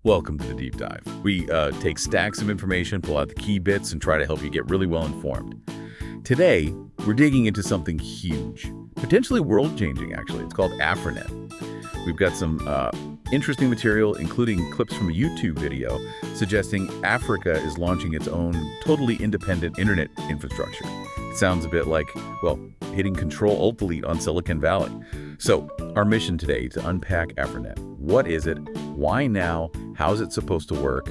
Welcome to the Deep Dive. We take stacks of information, pull out the key bits, and try to help you get really well informed. Today, we're digging into something huge, potentially world-changing, actually. It's called AFRONET. We've got some interesting material, including clips from a YouTube video, suggesting Africa is launching its own totally independent internet infrastructure. It sounds a bit like, well, hitting Control-Alt-Delete on Silicon Valley. So, our mission today to unpack AFRONET. What is it? Why now? How is it supposed to work?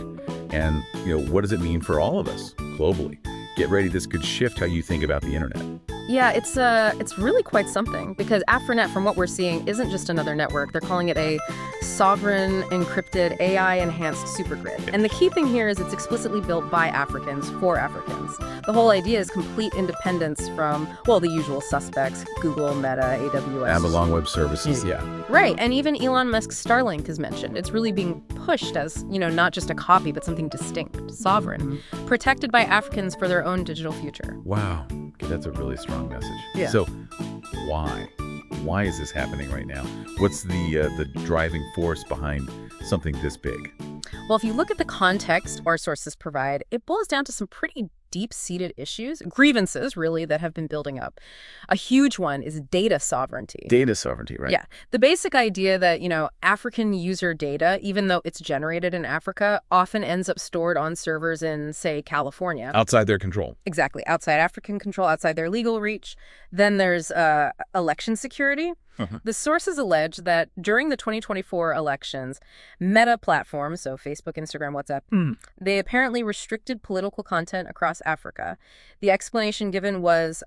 And, what does it mean for all of us globally? Get ready, this could shift how you think about the internet. Yeah, it's really quite something, because AFRONET, from what we're seeing, isn't just another network. They're calling it a sovereign, encrypted, AI-enhanced supergrid. And the key thing here is it's explicitly built by Africans for Africans. The whole idea is complete independence from, well, the usual suspects, Google, Meta, AWS. Amazon Web Services, yeah. Right, and even Elon Musk's Starlink is mentioned. It's really being pushed as, not just a copy, but something distinct, sovereign, protected by Africans for their own digital future. Wow. Okay, that's a really strong message. Yeah. So, why? Why is this happening right now? What's the driving force behind something this big? Well, if you look at the context our sources provide, it boils down to some pretty deep-seated issues, grievances, really, that have been building up. A huge one is data sovereignty. Data sovereignty, right? Yeah. The basic idea that, African user data, even though it's generated in Africa, often ends up stored on servers in, say, California. Outside their control. Exactly. Outside African control, outside their legal reach. Then there's election security. The sources allege that during the 2024 elections, Meta platforms, so Facebook, Instagram, WhatsApp, they apparently restricted political content across Africa. The explanation given was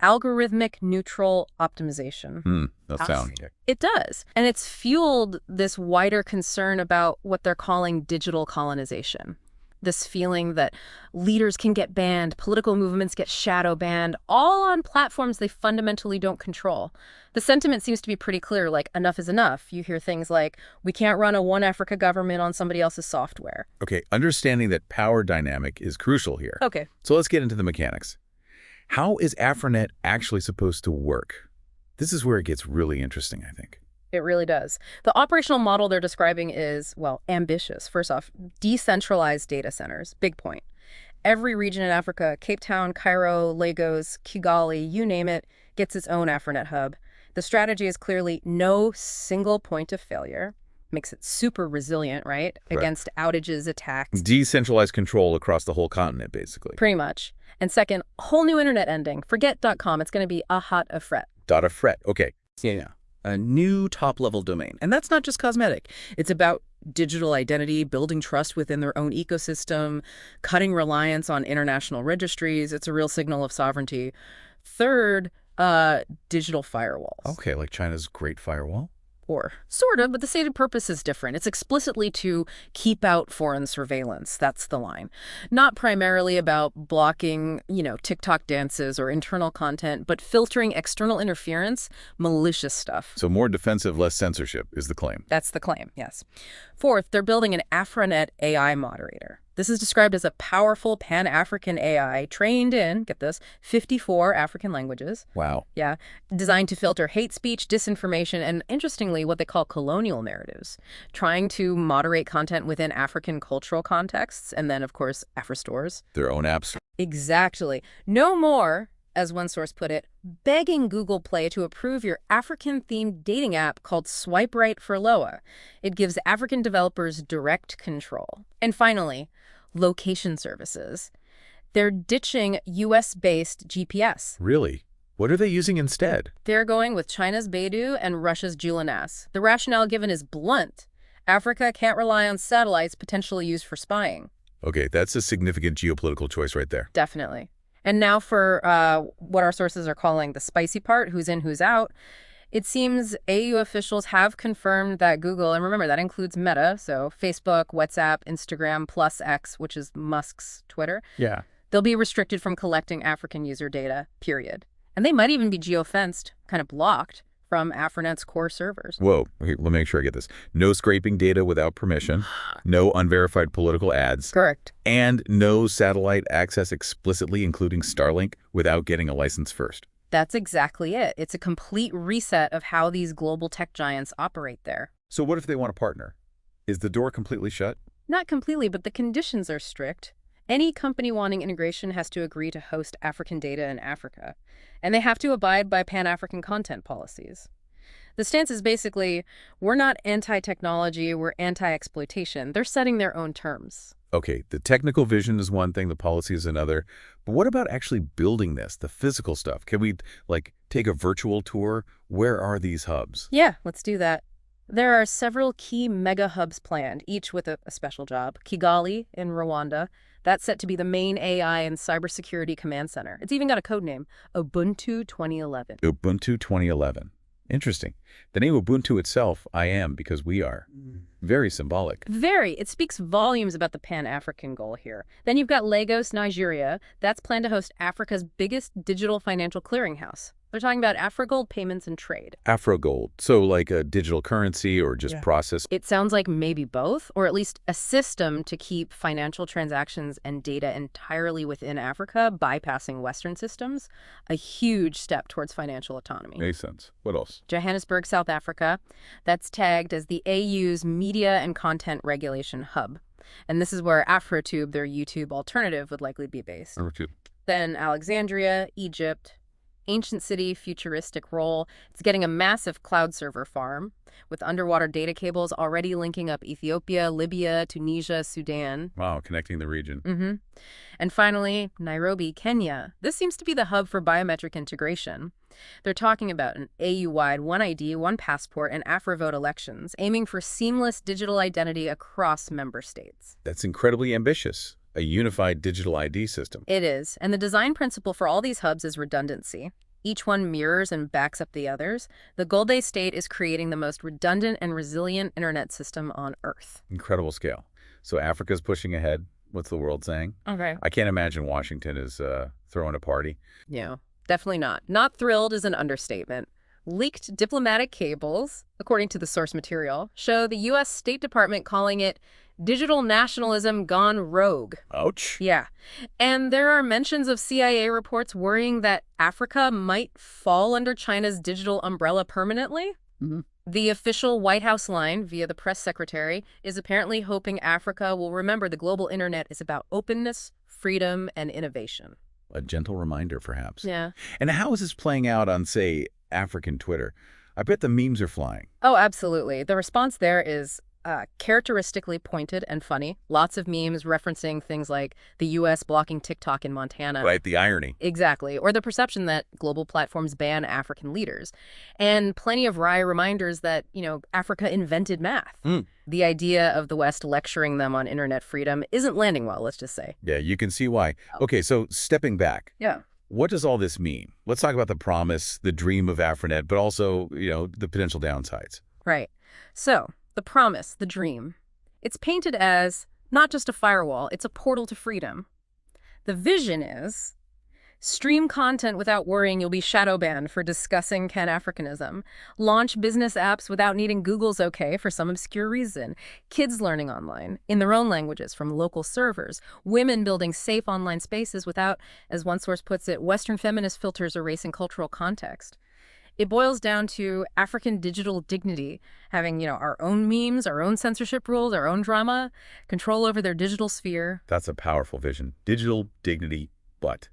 algorithmic neutral optimization. That sounds. It does. And it's fueled this wider concern about what they're calling digital colonization. This feeling that leaders can get banned, political movements get shadow banned, all on platforms they fundamentally don't control. The sentiment seems to be pretty clear, like enough is enough. You hear things like, we can't run a one Africa government on somebody else's software. Okay, understanding that power dynamic is crucial here. Okay. So let's get into the mechanics. How is AFRONET actually supposed to work? This is where it gets really interesting, I think. It really does. The operational model they're describing is, well, ambitious. First off, decentralized data centers. Big point. Every region in Africa, Cape Town, Cairo, Lagos, Kigali, you name it, gets its own AFRONET hub. The strategy is clearly no single point of failure. Makes it super resilient, right? Against outages, attacks. Decentralized control across the whole continent, basically. Pretty much. And second, whole new internet ending. Forget .com. It's going to be .afret. .afret. Okay. Yeah. A new top-level domain. And that's not just cosmetic. It's about digital identity, building trust within their own ecosystem, cutting reliance on international registries. It's a real signal of sovereignty. Third, digital firewalls. Okay, like China's Great Firewall? Or sort of, but the stated purpose is different. It's explicitly to keep out foreign surveillance. That's the line. Not primarily about blocking, TikTok dances or internal content, but filtering external interference, malicious stuff. So more defensive, less censorship is the claim. That's the claim, yes. Fourth, they're building an AFRONET AI moderator. This is described as a powerful Pan-African AI trained in, get this, 54 African languages. Wow. Yeah. Designed to filter hate speech, disinformation, and interestingly, what they call colonial narratives, trying to moderate content within African cultural contexts, and then, of course, AfroStores. Their own apps. Exactly. No more, as one source put it, begging Google Play to approve your African-themed dating app called Swipe Right for Loa. It gives African developers direct control. And finally, location services. They're ditching US-based GPS. Really? What are they using instead? They're going with China's Beidou and Russia's GLONASS. The rationale given is blunt. Africa can't rely on satellites potentially used for spying. Okay, that's a significant geopolitical choice right there. Definitely. And now for what our sources are calling the spicy part, who's in, who's out. It seems AU officials have confirmed that Google, and remember that includes Meta, so Facebook, WhatsApp, Instagram, plus X, which is Musk's Twitter. Yeah. They'll be restricted from collecting African user data, period. And they might even be geofenced, kind of blocked, from AFRONET's core servers. Whoa. Okay, let me make sure I get this. No scraping data without permission, no unverified political ads. Correct. And no satellite access explicitly, including Starlink, without getting a license first. That's exactly it. It's a complete reset of how these global tech giants operate there. So what if they want to partner? Is the door completely shut? Not completely, but the conditions are strict. Any company wanting integration has to agree to host African data in Africa, and they have to abide by Pan-African content policies. The stance is basically, we're not anti-technology, we're anti-exploitation. They're setting their own terms. Okay, the technical vision is one thing, the policy is another. But what about actually building this, the physical stuff? Can we, like, take a virtual tour? Where are these hubs? Yeah, let's do that. There are several key mega hubs planned, each with a special job. Kigali in Rwanda, that's set to be the main AI and cybersecurity command center. It's even got a code name, Ubuntu 2011. Ubuntu 2011. Interesting. The name Ubuntu itself, I am because we are. Very symbolic. Very. It speaks volumes about the Pan-African goal here. Then you've got Lagos, Nigeria. That's planned to host Africa's biggest digital financial clearinghouse. They're talking about AfroGold payments and trade. AfroGold. So like a digital currency or just process? It sounds like maybe both, or at least a system to keep financial transactions and data entirely within Africa, bypassing Western systems. A huge step towards financial autonomy. Makes sense. What else? Johannesburg, South Africa. That's tagged as the AU's Media and Content Regulation Hub. And this is where AfroTube, their YouTube alternative, would likely be based. Number 2. Then Alexandria, Egypt. Ancient city, futuristic role. It's getting a massive cloud server farm with underwater data cables already linking up Ethiopia, Libya, Tunisia, Sudan. Wow, connecting the region. And finally, Nairobi, Kenya. This seems to be the hub for biometric integration. They're talking about an AU-wide one ID, one passport, and AfroVote elections, aiming for seamless digital identity across member states. That's incredibly ambitious. A unified digital ID system. It is, and the design principle for all these hubs is redundancy. Each one mirrors and backs up the others. The goal they state is creating the most redundant and resilient internet system on Earth. Incredible scale. So Africa's pushing ahead. What's the world saying? Okay. I can't imagine Washington is throwing a party. Yeah, definitely not. Not thrilled is an understatement. Leaked diplomatic cables, according to the source material, show the U.S. State Department calling it digital nationalism gone rogue. Ouch. Yeah. And there are mentions of CIA reports worrying that Africa might fall under China's digital umbrella permanently. The official White House line, via the press secretary, is apparently hoping Africa will remember the global internet is about openness, freedom, and innovation. A gentle reminder, perhaps. Yeah. And how is this playing out on, say, African Twitter? I bet the memes are flying. Oh, absolutely. The response there is characteristically pointed and funny. Lots of memes referencing things like the U.S. blocking TikTok in Montana. Right, the irony. Exactly. Or the perception that global platforms ban African leaders. And plenty of wry reminders that, Africa invented math. The idea of the West lecturing them on internet freedom isn't landing well, let's just say. Yeah, you can see why. Okay, so stepping back. Yeah. What does all this mean? Let's talk about the promise, the dream of AFRONET, but also, the potential downsides. Right. So, the promise, the dream, it's painted as not just a firewall, it's a portal to freedom. The vision is stream content without worrying you'll be shadow banned for discussing Pan-Africanism, launch business apps without needing Google's okay for some obscure reason, kids learning online in their own languages from local servers, women building safe online spaces without, as one source puts it, Western feminist filters erasing cultural context. It boils down to African digital dignity, having, our own memes, our own censorship rules, our own drama, control over their digital sphere. That's a powerful vision. Digital dignity, but.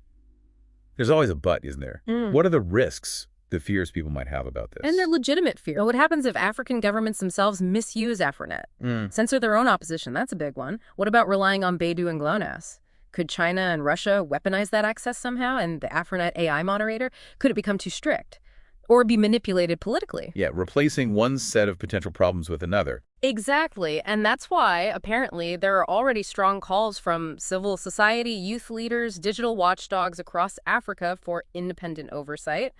There's always a but, isn't there? What are the risks, the fears people might have about this? And they're legitimate fear. What happens if African governments themselves misuse AFRONET? Censor their own opposition, that's a big one. What about relying on Beidou and GLONASS? Could China and Russia weaponize that access somehow? And the AFRONET AI moderator? Could it become too strict? Or be manipulated politically? Yeah, replacing one set of potential problems with another. Exactly. And that's why, apparently, there are already strong calls from civil society, youth leaders, digital watchdogs across Africa for independent oversight.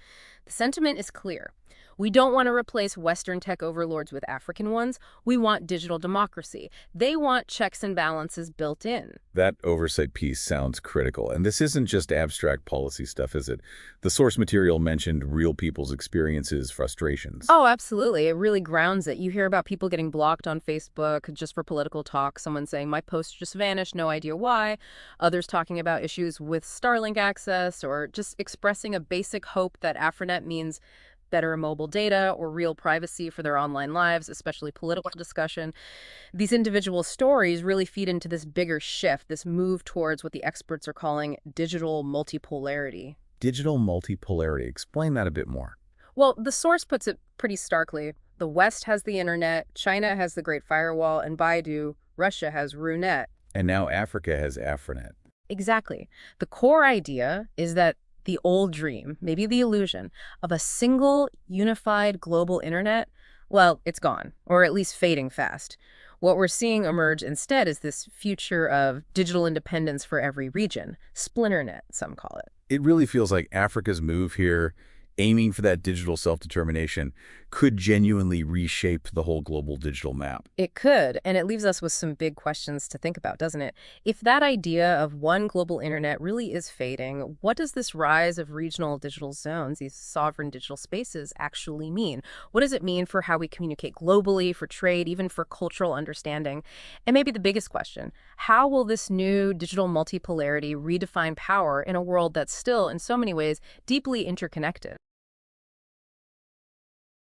The sentiment is clear. We don't want to replace Western tech overlords with African ones. We want digital democracy. They want checks and balances built in. That oversight piece sounds critical. And this isn't just abstract policy stuff, is it? The source material mentioned real people's experiences, frustrations. Oh, absolutely. It really grounds it. You hear about people getting blocked on Facebook just for political talk. Someone saying, my post just vanished, no idea why. Others talking about issues with Starlink access or just expressing a basic hope that AFRONET means better mobile data or real privacy for their online lives, especially political discussion. These individual stories really feed into this bigger shift, this move towards what the experts are calling digital multipolarity. Digital multipolarity. Explain that a bit more. Well, the source puts it pretty starkly. The West has the internet, China has the Great Firewall, and Baidu, Russia has ARONET. And now Africa has AFRONET. Exactly. The core idea is that the old dream, maybe the illusion, of a single, unified global internet, well, it's gone, or at least fading fast. What we're seeing emerge instead is this future of digital independence for every region, splinternet, some call it. It really feels like Africa's move here, aiming for that digital self-determination, could genuinely reshape the whole global digital map. It could, and it leaves us with some big questions to think about, doesn't it? If that idea of one global internet really is fading, what does this rise of regional digital zones, these sovereign digital spaces, actually mean? What does it mean for how we communicate globally, for trade, even for cultural understanding? And maybe the biggest question, how will this new digital multipolarity redefine power in a world that's still, in so many ways, deeply interconnected?